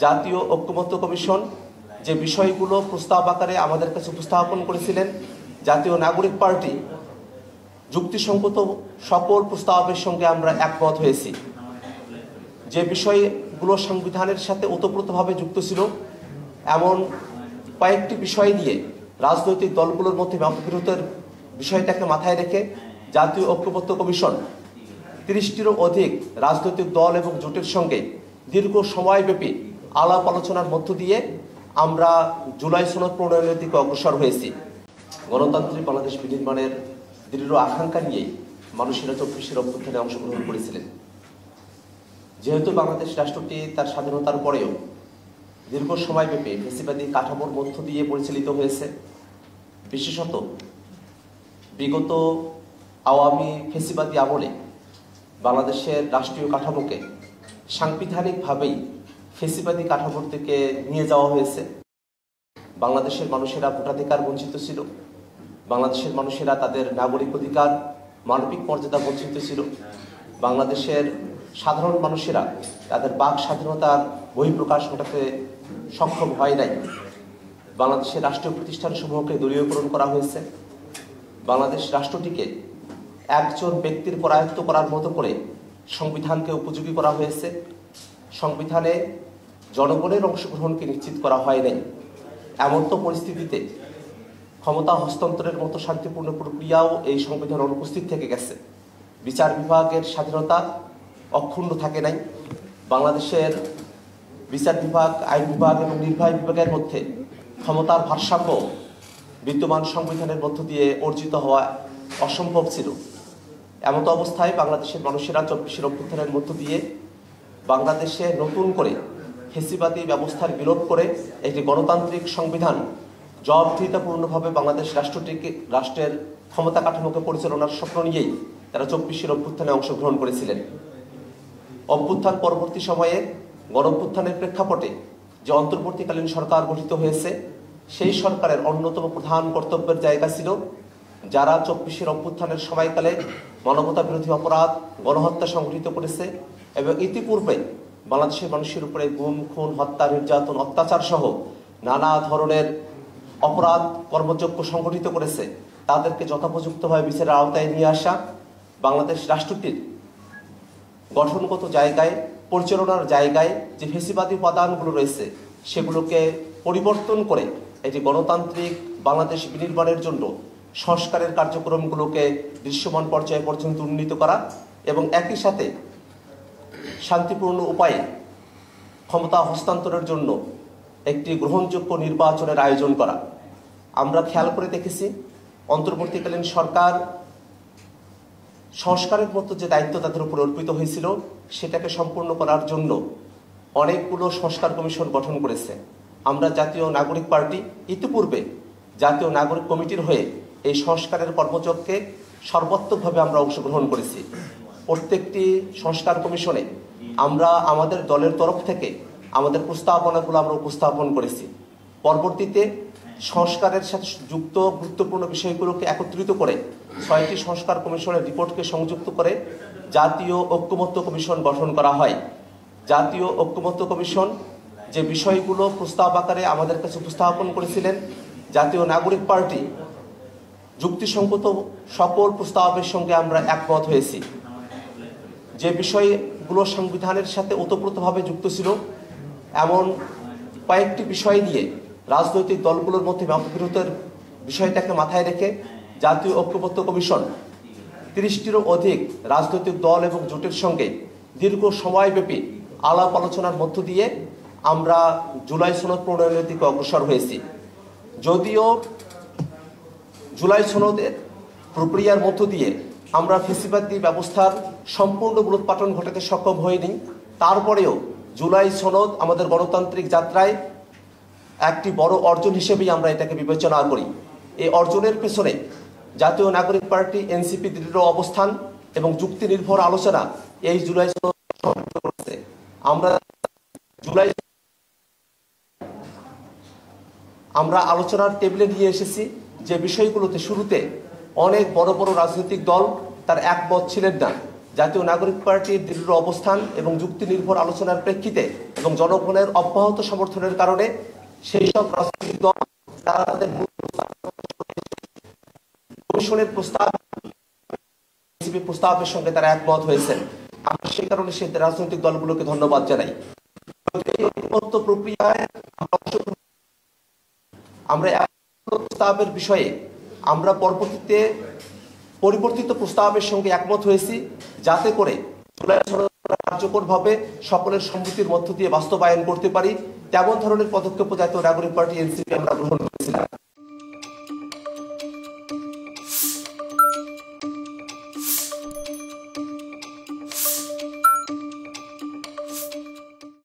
জাতীয় ঐক্যমত্য কমিশন যে বিষয়গুলো প্রস্তাব আকারে আমাদের কাছে উপস্থাপন করেছিলেন, জাতীয় নাগরিক পার্টি যুক্তিসঙ্গত সকল প্রস্তাবের সঙ্গে আমরা একমত হয়েছি। যে বিষয়গুলো সংবিধানের সাথে ওতপ্রোতভাবে যুক্ত ছিল এমন কয়েকটি বিষয় নিয়ে রাজনৈতিক দলগুলোর মধ্যে মতবিরোধের বিষয়টাকে মাথায় রেখে জাতীয় ঐক্যমত্য কমিশন 30টিরও অধিক রাজনৈতিক দল এবং জোটের সঙ্গে দীর্ঘ সময়ব্যাপী আলাপ আলোচনার মধ্য দিয়ে আমরা জুলাই সনদ প্রণয়নের দিকে অগ্রসর হয়েছি। গণতান্ত্রিক বাংলাদেশ বিনির্মাণের দৃঢ় আকাঙ্ক্ষা নিয়েই মানুষেরা 24 অভ্যুত্থানে অংশগ্রহণ করেছিলেন। যেহেতু বাংলাদেশ রাষ্ট্রটি তার স্বাধীনতার পরেও দীর্ঘ সময়ব্যাপী ফ্যাসিবাদী কাঠামোর মধ্য দিয়ে পরিচালিত হয়েছে, বিশেষত বিগত আওয়ামী ফ্যাসিবাদী আমলে বাংলাদেশের রাষ্ট্রীয় কাঠামোকে সাংবিধানিকভাবেই ফ্যাসিবাদী কাঠামোর দিকে নিয়ে যাওয়া হয়েছে। বাংলাদেশের মানুষেরা ভোটাধিকার বঞ্চিত ছিল, বাংলাদেশের মানুষেরা তাদের নাগরিক অধিকার মানবিক মর্যাদা বঞ্চিত ছিল, বাংলাদেশের সাধারণ মানুষেরা তাদের বাক স্বাধীনতার বহিঃপ্রকাশ ঘটাতে সক্ষম হয় নাই। বাংলাদেশের রাষ্ট্রীয় প্রতিষ্ঠানসমূহকে দলীয়করণ করা হয়েছে। বাংলাদেশ রাষ্ট্রটিকে একজন ব্যক্তির পরায়ত্ত করার মতো করে সংবিধানকে উপযোগী করা হয়েছে। সংবিধানে জনগণের অংশগ্রহণকে নিশ্চিত করা হয় নাই। এমন তো পরিস্থিতিতে ক্ষমতা হস্তান্তরের মতো শান্তিপূর্ণ প্রক্রিয়াও এই সংবিধান অনুপস্থিত থেকে গেছে। বিচার বিভাগের স্বাধীনতা অক্ষুণ্ণ থাকে নাই। বাংলাদেশের বিচার বিভাগ, আইন বিভাগ এবং নির্বাহী বিভাগের মধ্যে ক্ষমতার ভারসাম্য বিদ্যমান সংবিধানের মধ্য দিয়ে অর্জিত হওয়া অসম্ভব ছিল। এমত অবস্থায় বাংলাদেশের মানুষেরা 24 অভ্যুত্থানের মধ্য দিয়ে বাংলাদেশে নতুন করে ফ্যাসিবাদী ব্যবস্থার বিলোপ করে একটি গণতান্ত্রিক সংবিধান জবাবদিহিতাপূর্ণভাবে বাংলাদেশ রাষ্ট্রের ক্ষমতা কাঠামোকে পরিচালনার স্বপ্ন নিয়েই তারা 24 অভ্যুত্থানে অংশগ্রহণ করেছিলেন। অভ্যুত্থান পরবর্তী সময়ে গণঅভ্যুত্থানের প্রেক্ষাপটে যে অন্তর্বর্তীকালীন সরকার গঠিত হয়েছে, সেই সরকারের অন্যতম প্রধান কর্তব্যের জায়গা ছিল যারা 24 অভ্যুত্থানের সময়কালে মানবতা বিরোধী অপরাধ, গণহত্যা সংঘটিত করেছে এবং ইতিপূর্বে বাংলাদেশের মানুষের উপরে গুম, খুন, হত্যা, নির্যাতন, অত্যাচার সহ নানা ধরনের অপরাধ কর্মযজ্ঞ সংঘটিত করেছে, তাদেরকে যথোপযুক্তভাবে বিচারের আওতায় নিয়ে আসা, বাংলাদেশ রাষ্ট্রটির গঠনগত জায়গায়, পরিচালনার জায়গায় যে ফ্যাসিবাদী উপাদানগুলো রয়েছে সেগুলোকে পরিবর্তন করে একটি গণতান্ত্রিক বাংলাদেশ বিনির্মাণের জন্য সংস্কারের কার্যক্রমগুলোকে দৃশ্যমান পর্যায়ে পর্যন্ত উন্নীত করা এবং একই সাথে শান্তিপূর্ণ উপায়ে ক্ষমতা হস্তান্তরের জন্য একটি গ্রহণযোগ্য নির্বাচনের আয়োজন করা। আমরা খেয়াল করে দেখেছি অন্তর্বর্তীকালীন সরকার সংস্কারের মতো যে দায়িত্ব তাদের উপর অর্পিত হয়েছিল সেটাকে সম্পূর্ণ করার জন্য অনেকগুলো সংস্কার কমিশন গঠন করেছে। আমরা জাতীয় নাগরিক পার্টি ইতিপূর্বে জাতীয় নাগরিক কমিটির হয়ে এই সংস্কারের কর্মযজ্ঞে সর্বাত্মকভাবে আমরা অংশগ্রহণ করেছি। প্রত্যেকটি সংস্কার কমিশনে আমরা আমাদের দলের তরফ থেকে আমাদের প্রস্তাবনাগুলো আমরা উপস্থাপন করেছি। পরবর্তীতে সংস্কারের সাথে যুক্ত গুরুত্বপূর্ণ বিষয়গুলোকে একত্রিত করে 6টি সংস্কার কমিশনের রিপোর্টকে সংযুক্ত করে জাতীয় ঐক্যমত্য কমিশন গঠন করা হয়। জাতীয় ঐক্যমত্য কমিশন যে বিষয়গুলো প্রস্তাব আকারে আমাদের কাছে উপস্থাপন করেছিলেন, জাতীয় নাগরিক পার্টি যুক্তিসঙ্গত সকল প্রস্তাবের সঙ্গে আমরা একমত হয়েছি। যে বিষয়গুলো সংবিধানের সাথে ওতপ্রোতভাবে যুক্ত ছিল এমন কয়েকটি বিষয় নিয়ে রাজনৈতিক দলগুলোর মধ্যে মতবিরোধের বিষয়টাকে মাথায় রেখে জাতীয় ঐক্যমত্য কমিশন 30টিরও অধিক রাজনৈতিক দল এবং জোটের সঙ্গে দীর্ঘ সময়ব্যাপী আলাপ আলোচনার মধ্য দিয়ে আমরা জুলাই সনদ প্রণয়নের দিকে অগ্রসর হয়েছি। যদিও জুলাই সনদের প্রক্রিয়ার মধ্য দিয়ে আমরা ফ্যাসিবাদী ব্যবস্থার সম্পূর্ণ মূলোৎপাটন ঘটাতে সক্ষম হইনি, তারপরেও জুলাই সনদ আমাদের গণতান্ত্রিক যাত্রায় একটি বড় অর্জন হিসেবেই আমরা এটাকে বিবেচনা করি। এই অর্জনের পেছনে জাতীয় নাগরিক পার্টি এনসিপি দৃঢ় অবস্থান এবং যুক্তি নির্ভর আলোচনা এই জুলাই সনদ করেছে। আমরা আলোচনার টেবিলে নিয়ে এসেছি যে বিষয়গুলোতে শুরুতে অনেক বড় বড় রাজনৈতিক দল তার একমত ছিলেন না, জাতীয় নাগরিক পার্টির দৃঢ় অবস্থান এবং যুক্তি নির্ভর আলোচনার প্রেক্ষিতে এবং জনগণের অব্যাহত সমর্থনের কারণে সেই সব রাজনৈতিক দল তারা তাদের কমিশনের প্রস্তাবের সঙ্গে তারা একমত হয়েছেন। আমরা সেই কারণে সেই রাজনৈতিক দলগুলোকে ধন্যবাদ জানাই। ঐকমত্য প্রক্রিয়ায় আমরা প্রস্তাবের বিষয়ে আমরা পরবর্তীতে পরিবর্তিত প্রস্তাবের সঙ্গে একমত হয়েছি, যাতে করে কার্যকরভাবে সকলের সম্মতির মধ্য দিয়ে বাস্তবায়ন করতে পারি। তেমন ধরনের পদক্ষেপ জাতীয় নাগরিক পার্টি এনসিপি আমরা গ্রহণ করেছিলাম।